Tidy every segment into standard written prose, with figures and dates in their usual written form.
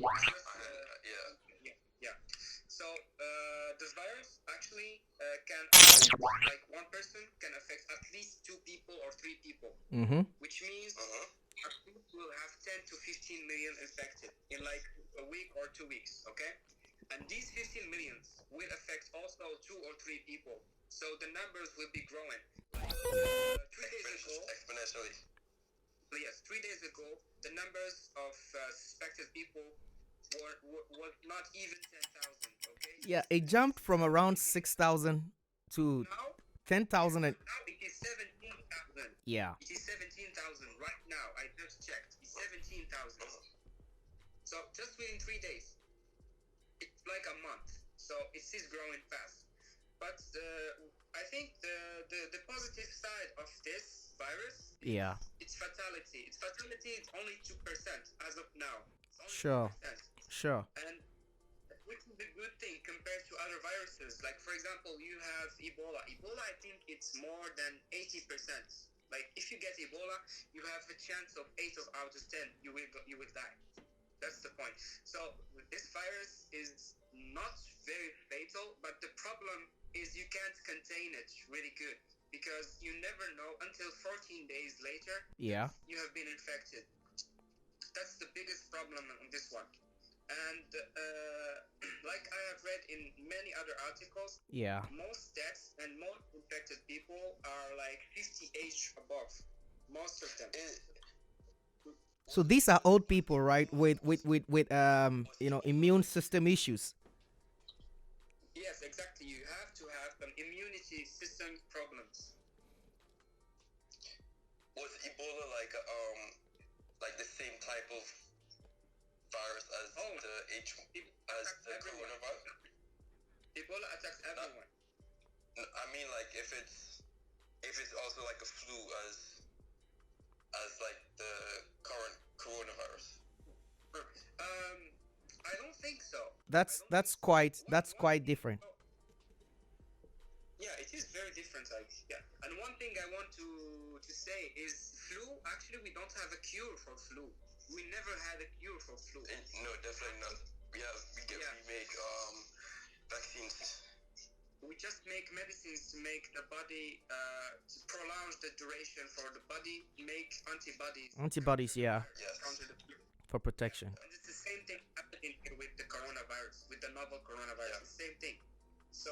Yeah, yeah. So the virus actually can affect, like one person can affect at least two people or three people, which means at least we'll have 10 to 15 million infected in like a week or 2 weeks, okay? And these 15 millions will affect also two or three people. So the numbers will be growing. Like 3 days ago, exponentially. Yes, 3 days ago, the numbers of suspected people was not even 10,000, okay? Yeah, it jumped from around 6,000 to Now, 10,000 and now it is 17,000. yeah. It is 17,000 right now. I just checked. It's 17,000. So just within 3 days, it's like a month. So it is growing fast. But I think the positive side of this virus, Yeah. its fatality. Its fatality is only 2% as of now. It's only Sure. 2%. Sure. And which is a good thing compared to other viruses. Like, for example, you have Ebola. Ebola, I think it's more than 80%. Like, if you get Ebola, you have a chance of 8 out of 10 you will die. That's the point. So this virus is not very fatal, but the problem is you can't contain it really good because you never know until 14 days later Yeah. you have been infected. That's the biggest problem on this one. And like I have read in many other articles, Yeah. most deaths and most infected people are like 50 age above. Most of them. So these are old people, right? With immune system issues. Yes, exactly. You have to have some immunity system problems. Was Ebola like the same type of virus as the coronavirus? Ebola attacks everyone. I mean, like if it's also like a flu as like the current coronavirus. I don't think so. That's quite different. Yeah, it is very different. Like, yeah. And one thing I want to say is flu. Actually, we don't have a cure for flu. We never had a cure for flu. No, definitely not. We make vaccines. We just make medicines to make the body to prolong the duration for the body. Make antibodies. Antibodies, yeah. Yes. For protection. And it's the same thing happening here with the coronavirus, with the novel coronavirus. Yeah. The same thing. So,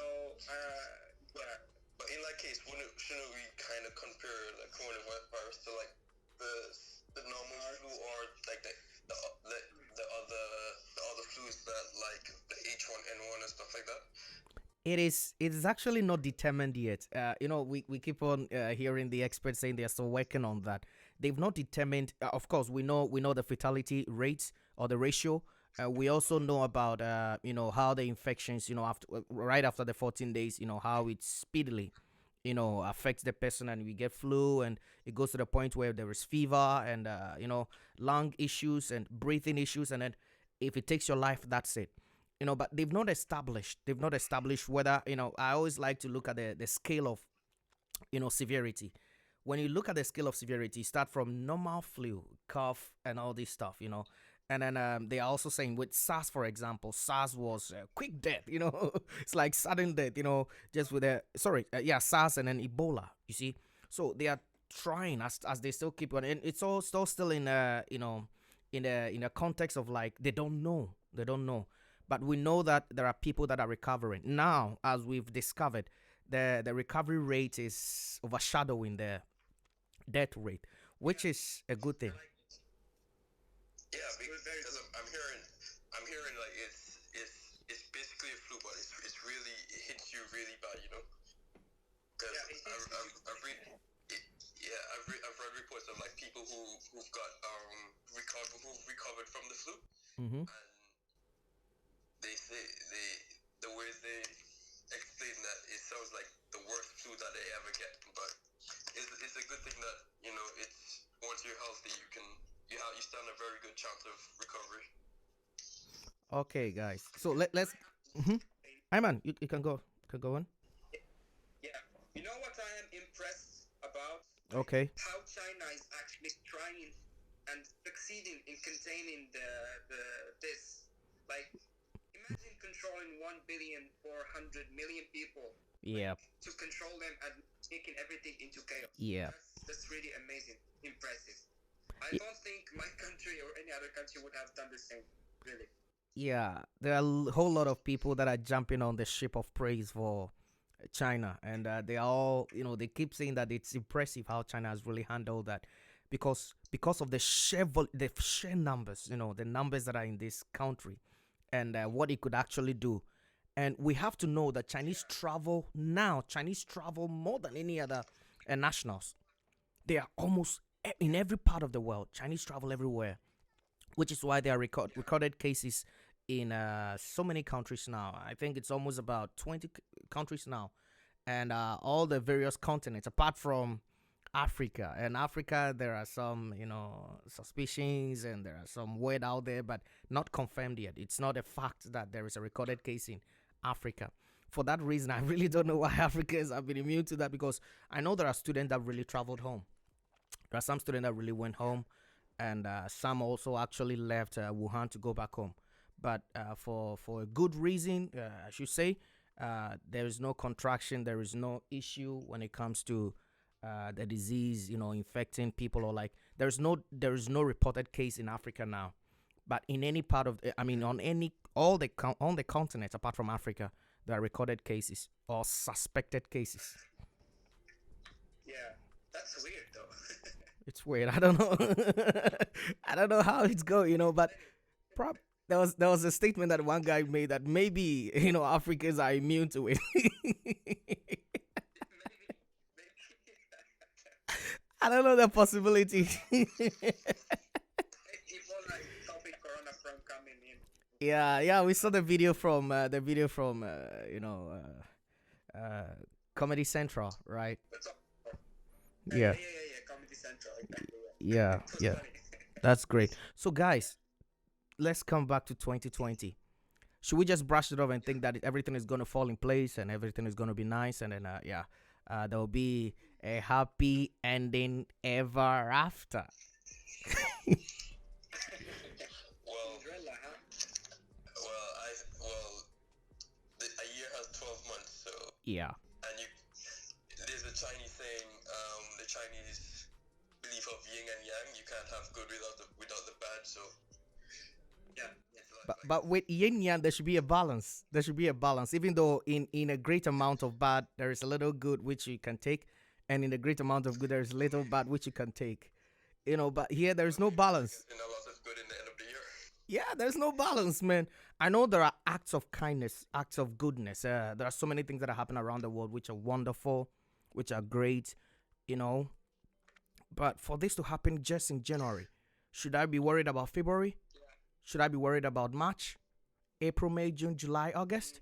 yeah. But in that case, shouldn't we kind of compare the coronavirus to like the normal flu or like the other flus that like the H1N1 and stuff like that? It is actually not determined yet. We keep on hearing the experts saying they're still working on that. They've not determined. Of course, we know the fatality rates or the ratio. We also know about how the infections after right after the 14 days how it speedily affects the person, and we get flu, and it goes to the point where there is fever and lung issues and breathing issues, and then if it takes your life, that's it. But they've not established whether. I always like to look at the scale of severity. When you look at the scale of severity, start from normal flu, cough, and all this stuff, and then they are also saying with SARS, for example, SARS was quick death, it's like sudden death, just with SARS and then Ebola, you see. So they are trying as they still keep on, and it's all still in in a context of like they don't know. But we know that there are people that are recovering now, as we've discovered. The recovery rate is overshadowing the death rate, which is a good thing. Yeah, because I'm hearing like it's basically a flu, but it's really it hits you really bad, Because I've read reports of like people who've got who've recovered from the flu, Mm-hmm. and they say the way they explain that it sounds like the worst flu that they ever get, but it's a good thing that it's once you're healthy you stand a very good chance of recovery. Okay, guys. So let's. Mm-hmm. Ayman, you can go on. Yeah, you know what I am impressed about? Okay. How China is actually trying and succeeding in containing the this 1,400,000,000 people. Yeah. To control them and taking everything into chaos. Yeah. That's really amazing, impressive. I don't think my country or any other country would have done the same, really. Yeah, there are a whole lot of people that are jumping on the ship of praise for China, and they are all, they keep saying that it's impressive how China has really handled that, because of the sheer numbers, the numbers that are in this country, and what it could actually do. And we have to know that Chinese travel now. Chinese travel more than any other nationals. They are almost in every part of the world. Chinese travel everywhere, which is why there are recorded cases in so many countries now. I think it's almost about 20 countries now, and all the various continents, apart from Africa. And Africa, there are some, suspicions, and there are some word out there, but not confirmed yet. It's not a fact that there is a recorded case in Africa. For that reason, I really don't know why Africans have been immune to that, because I know there are students that really traveled home. There are some students that really went home, and some also actually left Wuhan to go back home. But for a good reason, I should say, there is no contraction, there is no issue when it comes to the disease, infecting people, or like there is no reported case in Africa now. But in any part of, on all the continents apart from Africa, there are recorded cases or suspected cases. Yeah, that's weird though. It's weird. I don't know. I don't know how it's going, but there was a statement that one guy made that maybe, Africans are immune to it. I don't know the possibility. Yeah, we saw the video from Comedy Central, right? Yeah. Comedy Central. Exactly. Yeah. That's great. So, guys, let's come back to 2020. Should we just brush it off and think that everything is going to fall in place and everything is going to be nice, and then there will be a happy ending ever after? A year has 12 months, so yeah. And there's a Chinese saying, the Chinese belief of yin and yang. You can't have good without the bad. So yeah. But with yin yang, there should be a balance. There should be a balance. Even though in a great amount of bad, there is a little good which you can take, and in a great amount of good, there is little bad which you can take. But here there is no balance. A lot of good in the end of the year. Yeah, there's no balance, man. I know there are acts of kindness, acts of goodness. There are so many things that are happening around the world which are wonderful, which are great, But for this to happen just in January, should I be worried about February? Yeah. Should I be worried about March, April, May, June, July, August?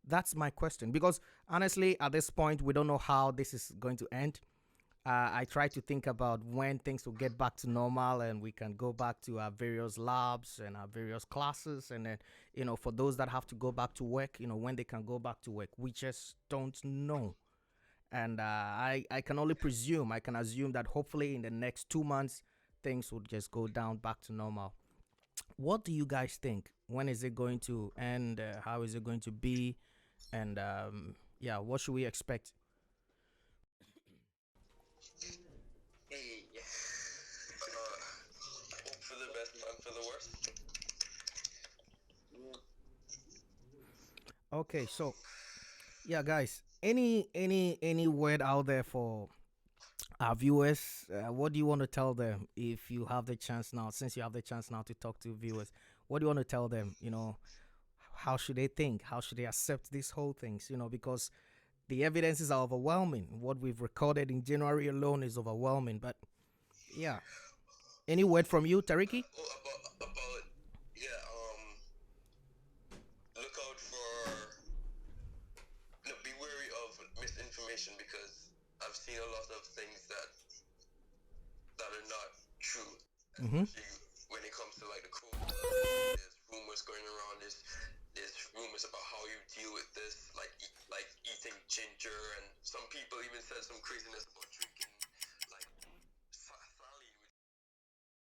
That's my question. Because honestly, at this point, we don't know how this is going to end. I try to think about when things will get back to normal and we can go back to our various labs and our various classes. And then, for those that have to go back to work, when they can go back to work, we just don't know. And I can only presume, I can assume that hopefully in the next 2 months, things will just go down back to normal. What do you guys think? When is it going to end? How is it going to be? And what should we expect? Hope for the best, plan for the worst. Okay, so guys, any word out there for our viewers? What do you want to tell them if you have the chance now? Since you have the chance now to talk to viewers, what do you want to tell them? How should they think? How should they accept these whole things? Because the evidences are overwhelming. What we've recorded in January alone is overwhelming. But yeah, any word from you, Tariki? Look out for, be wary of misinformation, because I've seen a lot of things that are not true. Mm-hmm. When it comes to like the COVID, there's rumors going around. There's rumors about how you deal with this, like eating ginger, and some people even said some craziness about